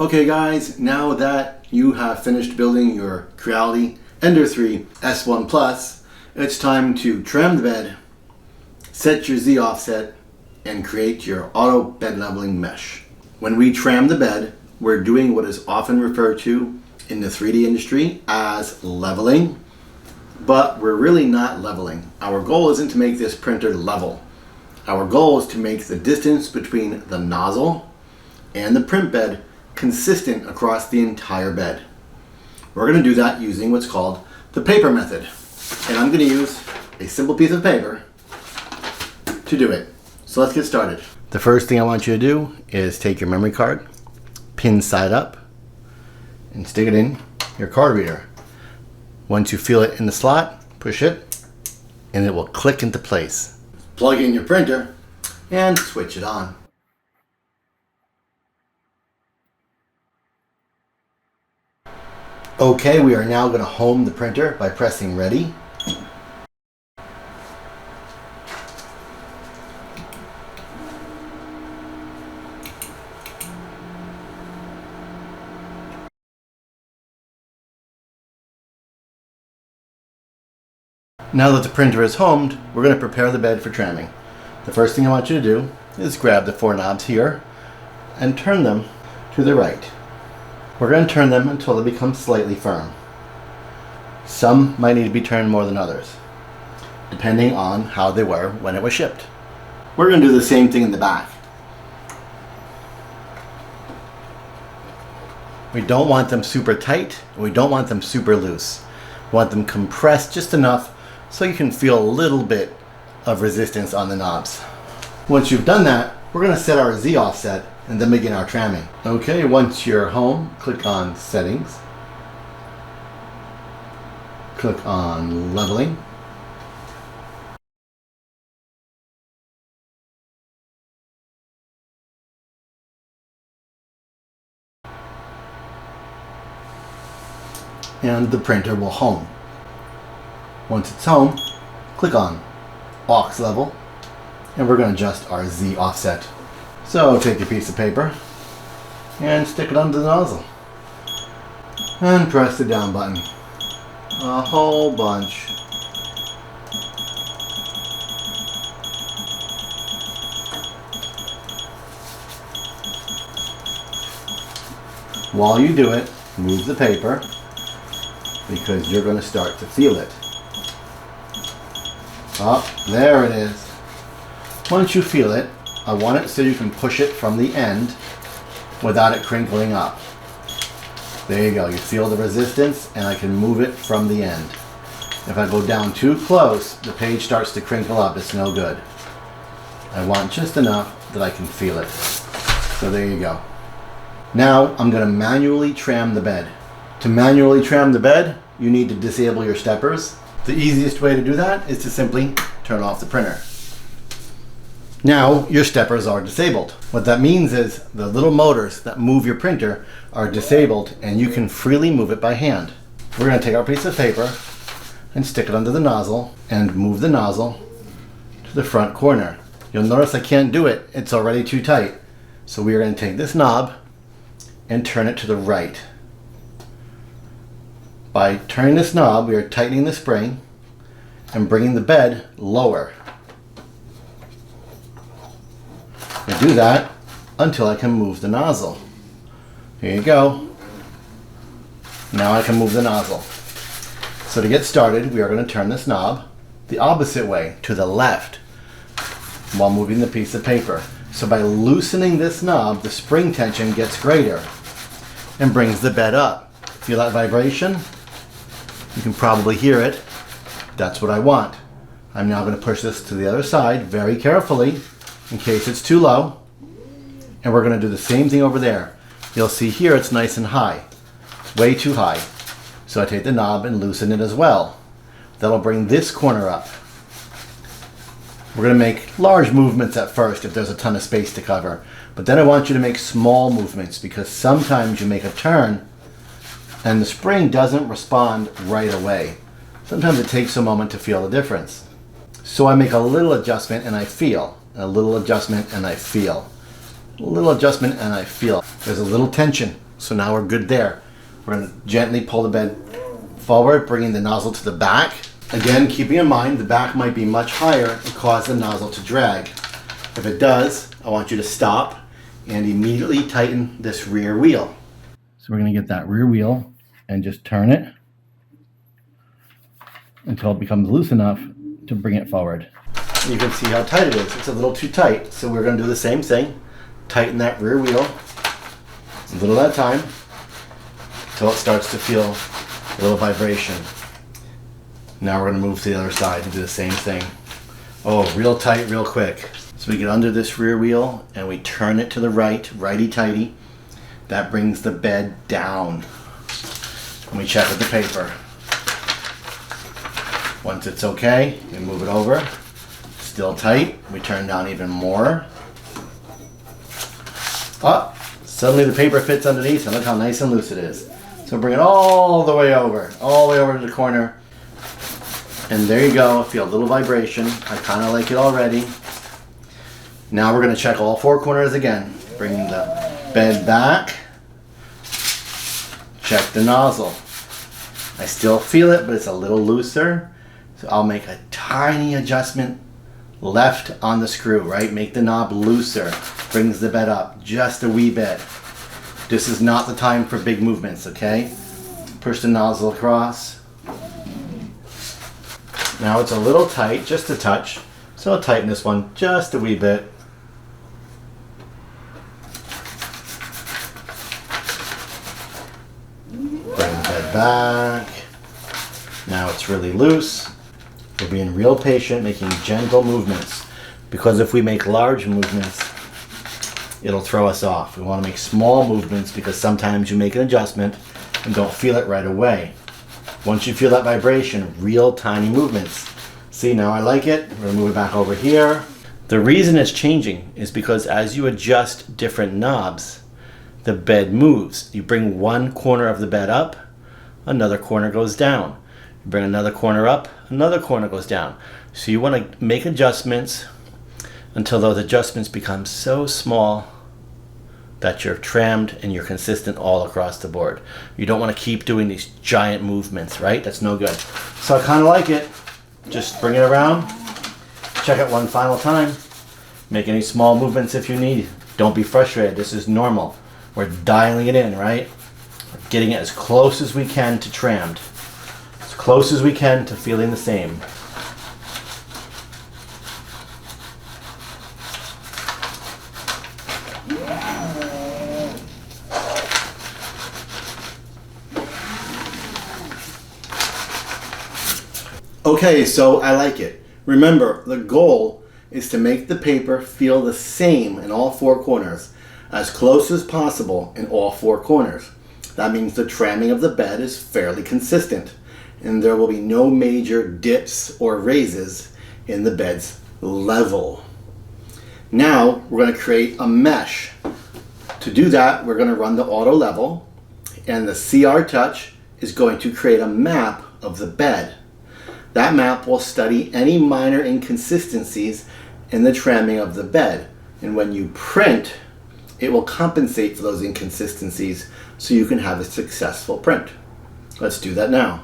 Okay guys, now that you have finished building your Creality Ender 3 S1 Plus, it's time to trim the bed, set your Z offset, and create your auto bed leveling mesh. When we trim the bed, we're doing what is often referred to in the 3D industry as leveling, but we're really not leveling. Our goal isn't to make this printer level. Our goal is to make the distance between the nozzle and the print bed consistent across the entire bed. We're going to do that using what's called the paper method. And I'm going to use a simple piece of paper to do it. So let's get started. The first thing I want you to do is take your memory card, pin side up, and stick it in your card reader. Once you feel it in the slot, push it, and it will click into place. Plug in your printer and switch it on. Okay, we are now going to home the printer by pressing ready. Now that the printer is homed, we're going to prepare the bed for trimming. The first thing I want you to do is grab the 4 knobs here and turn them to the right. We're going to turn them until they become slightly firm. Some might need to be turned more than others, depending on how they were when it was shipped. We're going to do the same thing in the back. We don't want them super tight, and we don't want them super loose. We want them compressed just enough so you can feel a little bit of resistance on the knobs. Once you've done that, we're going to set our Z offset and then begin our tramming. Okay, once you're home, click on Settings, click on Leveling, and the printer will home. Once it's home, click on Aux Level, and we're going to adjust our Z offset. So take a piece of paper and stick it under the nozzle and press the down button a whole bunch. While you do it, move the paper because you're going to start to feel it. Oh, there it is. Once you feel it, I want it so you can push it from the end without it crinkling up. There you go. You feel the resistance, and I can move it from the end. If I go down too close, the page starts to crinkle up. It's no good. I want just enough that I can feel it. So there you go. Now I'm going to manually tram the bed. To manually tram the bed, you need to disable your steppers. The easiest way to do that is to simply turn off the printer. Now your steppers are disabled. What that means is the little motors that move your printer are disabled and you can freely move it by hand. We're going to take our piece of paper and stick it under the nozzle and move the nozzle to the front corner. You'll notice I can't do it. It's already too tight. So we are going to take this knob and turn it to the right. By turning this knob, we are tightening the spring and bringing the bed lower. I do that until I can move the nozzle. Here you go. Now I can move the nozzle. So to get started, we are going to turn this knob the opposite way, to the left, while moving the piece of paper. So by loosening this knob, the spring tension gets greater and brings the bed up. Feel that vibration? You can probably hear it. That's what I want. I'm now going to push this to the other side very carefully in case it's too low. And we're going to do the same thing over there. You'll see here it's nice and high. It's way too high. So I take the knob and loosen it as well. That'll bring this corner up. We're going to make large movements at first if there's a ton of space to cover. But then I want you to make small movements because sometimes you make a turn and the spring doesn't respond right away. Sometimes it takes a moment to feel the difference. So I make a little adjustment and I feel, a little adjustment and I feel. a little adjustment and I feel there's a little tension. So now we're good there. We're going to gently pull the bed forward, bringing the nozzle to the back. Again, keeping in mind the back might be much higher and cause the nozzle to drag. If it does, I want you to stop and immediately tighten this rear wheel. So we're going to get that rear wheel and just turn it until it becomes loose enough to bring it forward. You can see how tight it is. It's a little too tight. So we're going to do the same thing. Tighten that rear wheel a little at a time until it starts to feel a little vibration. Now we're going to move to the other side and do the same thing. Oh, real tight, real quick. So we get under this rear wheel and we turn it to the right, righty-tighty. That brings the bed down. And we check with the paper. Once it's okay, we move it over. Still tight, we turn down even more. Oh, suddenly the paper fits underneath and look how nice and loose it is. So bring it all the way over to the corner. And there you go, feel a little vibration. I kind of like it already. Now we're going to check all four corners again. Bring the bed back. Check the nozzle. I still feel it, but it's a little looser. So I'll make a tiny adjustment left on the screw, right? Make the knob looser. Brings the bed up just a wee bit. This is not the time for big movements, okay? Push the nozzle across. Now it's a little tight, just a touch. So I'll tighten this one just a wee bit. Bring the bed back. Now it's really loose. We're being real patient, making gentle movements. Because if we make large movements, it'll throw us off. We want to make small movements because sometimes you make an adjustment and don't feel it right away. Once you feel that vibration, real tiny movements. See, now I like it. We're going to move it back over here. The reason it's changing is because as you adjust different knobs, the bed moves. You bring one corner of the bed up, another corner goes down. You bring another corner up, another corner goes down. So you want to make adjustments until those adjustments become so small that you're trammed and you're consistent all across the board. You don't want to keep doing these giant movements, right? That's no good. So I kind of like it. Just bring it around, check it one final time, make any small movements if you need. Don't be frustrated, this is normal. We're dialing it in, right? We're getting it as close as we can to trammed. As close as we can to feeling the same. Okay, so I like it. Remember, the goal is to make the paper feel the same in all four corners, as close as possible in all four corners. That means the tramming of the bed is fairly consistent, and there will be no major dips or raises in the bed's level. Now, we're going to create a mesh. To do that, we're going to run the auto level, and the CR Touch is going to create a map of the bed. That map will study any minor inconsistencies in the tramming of the bed. And when you print, it will compensate for those inconsistencies so you can have a successful print. Let's do that now.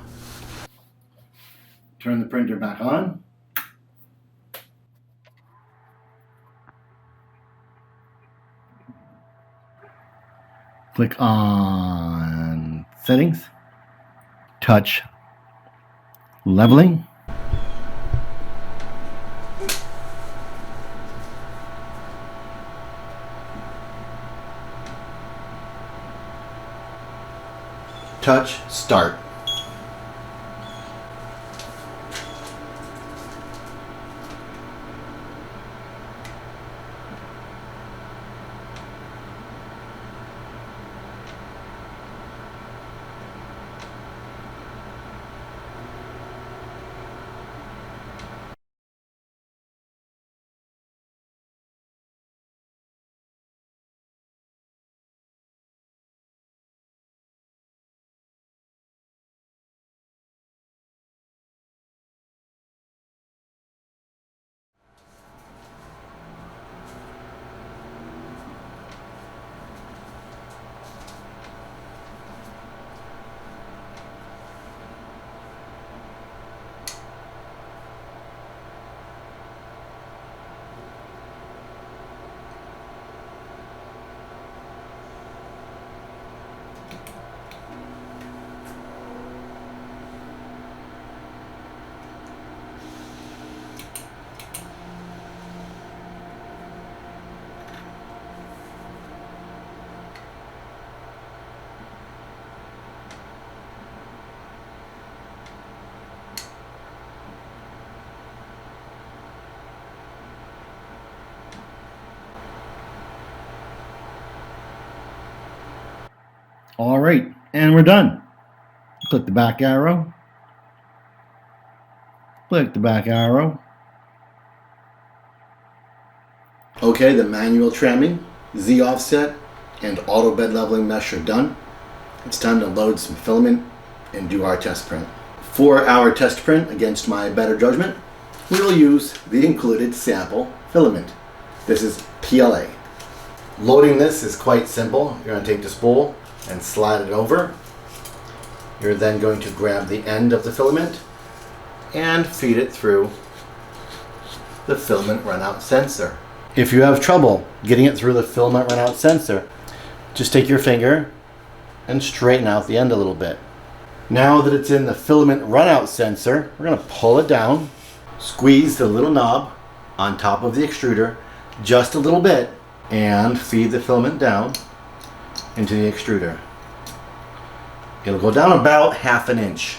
Turn the printer back on. Click on Settings, Touch Leveling. Touch Start. All right, and we're done. Click the back arrow. Click the back arrow. Okay, the manual tramming, Z offset, and auto bed leveling mesh are done. It's time to load some filament and do our test print. For our test print, against my better judgment, we will use the included sample filament. This is PLA. Loading this is quite simple. You're going to take the spool and slide it over. You're then going to grab the end of the filament and feed it through the filament runout sensor. If you have trouble getting it through the filament runout sensor, just take your finger and straighten out the end a little bit. Now that it's in the filament runout sensor, we're going to pull it down, squeeze the little knob on top of the extruder just a little bit, and feed the filament down into the extruder. It'll go down about ½ an inch.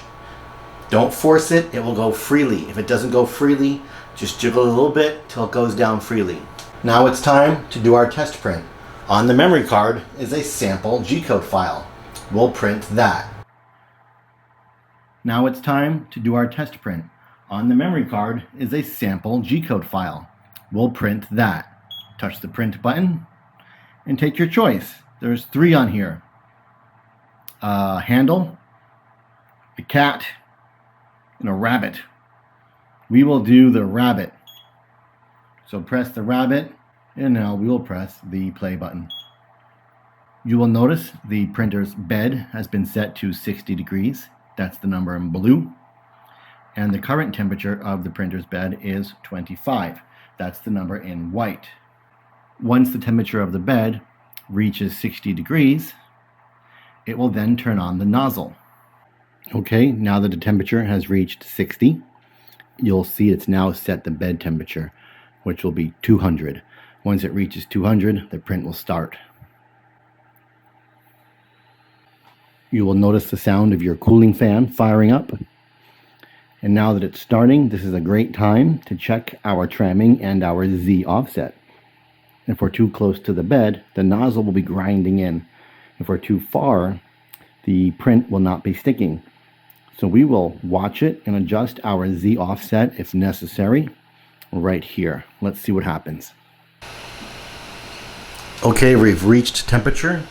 Don't force it, it will go freely. If it doesn't go freely, just jiggle a little bit till it goes down freely. Now it's time to do our test print. On the memory card is a sample G-code file. We'll print that. Now it's time to do our test print. On the memory card is a sample G-code file. We'll print that. Touch the print button and take your choice. There's 3 on here. A handle, a cat, and a rabbit. We will do the rabbit. So press the rabbit, and now we will press the play button. You will notice the printer's bed has been set to 60 degrees. That's the number in blue. And the current temperature of the printer's bed is 25. That's the number in white. Once the temperature of the bed reaches 60 degrees, it will then turn on the nozzle. Okay, now that the temperature has reached 60, you'll see it's now set the bed temperature, which will be 200. Once it reaches 200, the print will start. You will notice the sound of your cooling fan firing up. And now that it's starting, this is a great time to check our tramming and our Z offset. If we're too close to the bed, the nozzle will be grinding in. If we're too far, the print will not be sticking. So we will watch it and adjust our Z offset if necessary right here. Let's see what happens. Okay, we've reached temperature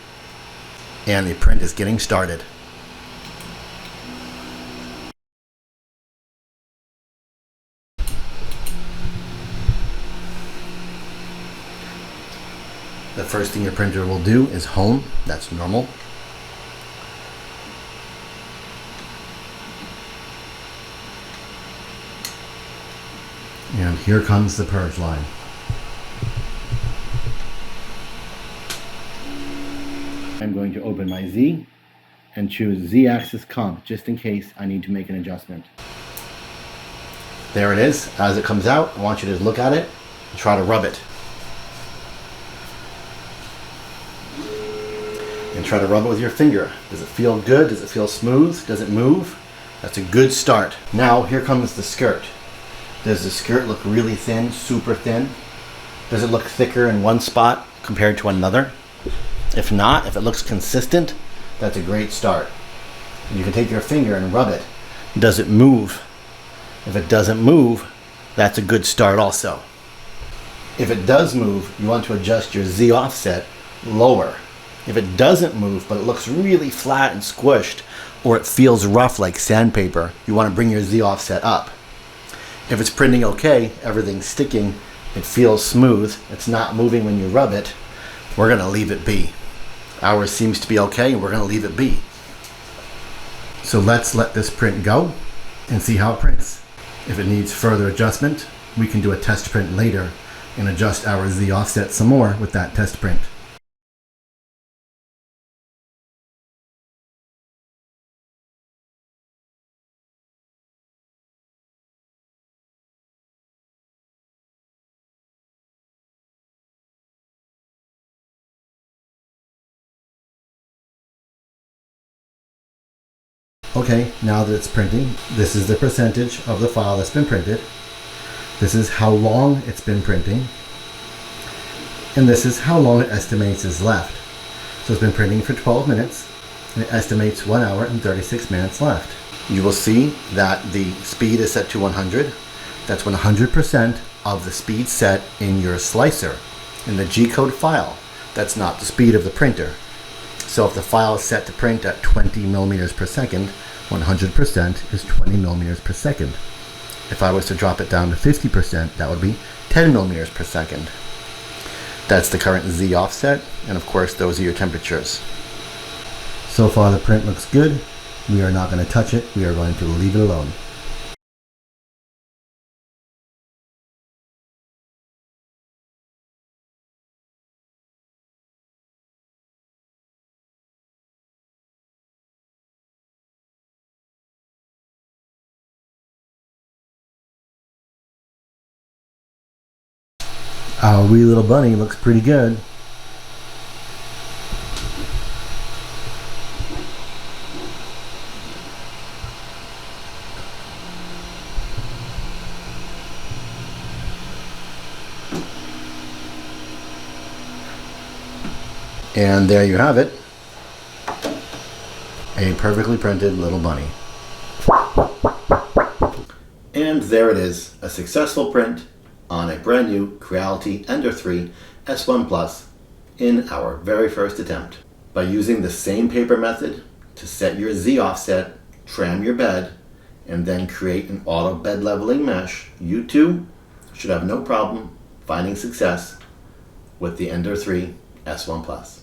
and the print is getting started. The first thing your printer will do is home. That's normal. And here comes the purge line. I'm going to open my Z and choose Z-axis comp just in case I need to make an adjustment. There it is. As it comes out, I want you to look at it and try to rub it. And try to rub it with your finger. Does it feel good? Does it feel smooth? Does it move? That's a good start. Now here comes the skirt. Does the skirt look really thin, super thin? Does it look thicker in one spot compared to another? If not, if it looks consistent, that's a great start. You can take your finger and rub it. Does it move? If it doesn't move, that's a good start also. If it does move, you want to adjust your Z offset lower. If it doesn't move, but it looks really flat and squished, or it feels rough like sandpaper, you want to bring your Z offset up. If it's printing okay, everything's sticking, it feels smooth, it's not moving when you rub it, we're going to leave it be. Ours seems to be okay, and we're going to leave it be. So let's let this print go and see how it prints. If it needs further adjustment, we can do a test print later and adjust our Z offset some more with that test print. Okay, now that it's printing, this is the percentage of the file that's been printed. This is how long it's been printing. And this is how long it estimates is left. So it's been printing for 12 minutes. It estimates 1 hour and 36 minutes left. You will see that the speed is set to 100. That's 100% of the speed set in your slicer. In the G-code file, that's not the speed of the printer. So if the file is set to print at 20 millimeters per second, 100% is 20 millimeters per second. If I was to drop it down to 50%, that would be 10 millimeters per second. That's the current Z offset, and of course those are your temperatures. So far the print looks good. We are not going to touch it. We are going to leave it alone. Our wee little bunny looks pretty good. And there you have it. A perfectly printed little bunny. And there it is, a successful print on a brand new Creality Ender 3 S1 Plus in our very first attempt. By using the same paper method to set your Z offset, tram your bed, and then create an auto bed leveling mesh, you too should have no problem finding success with the Ender 3 S1 Plus.